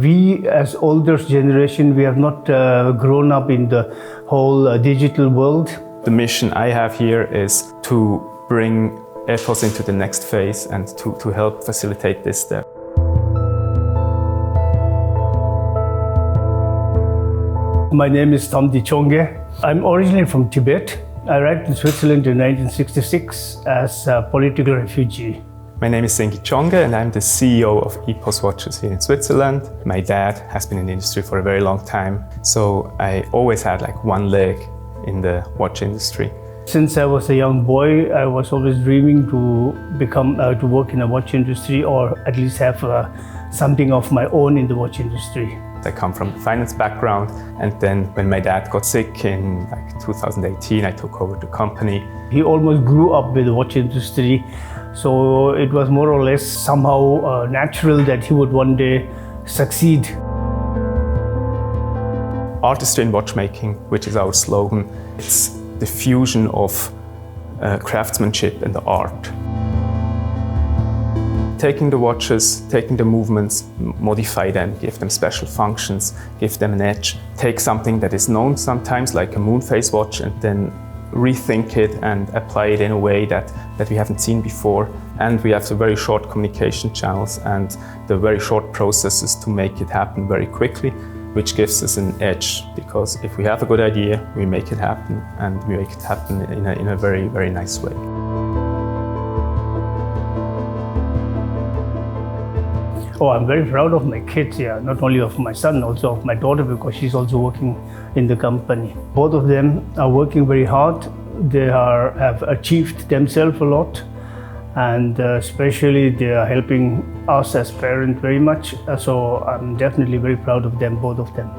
We, as older generation, we have not grown up in the whole digital world. The mission I have here is to bring Epos into the next phase and to help facilitate this step. My name is Tamdi Chonge. I'm originally from Tibet. I arrived in Switzerland in 1966 as a political refugee. My name is Tamdi Chonge and I'm the CEO of Epos watches here in Switzerland. My dad has been in the industry for a very long time, so I always had like one leg in the watch industry. Since I was a young boy, I was always dreaming to work in the watch industry, or at least have something of my own in the watch industry. I come from a finance background, and then when my dad got sick in 2018, I took over the company. He almost grew up with the watch industry, so it was more or less somehow natural that he would one day succeed. Artistry and watchmaking, which is our slogan, it's the fusion of craftsmanship and the art. Taking the watches, taking the movements, modify them, give them special functions, give them an edge. Take something that is known sometimes, like a moon phase watch, and then rethink it and apply it in a way that we haven't seen before. And we have the very short communication channels and the very short processes to make it happen very quickly, which gives us an edge, because if we have a good idea, we make it happen, and we make it happen in a very, very nice way. Oh, I'm very proud of my kids, yeah. Not only of my son, also of my daughter, because she's also working in the company. Both of them are working very hard. They have achieved themselves a lot, and especially they are helping us as parents very much. So I'm definitely very proud of them, both of them.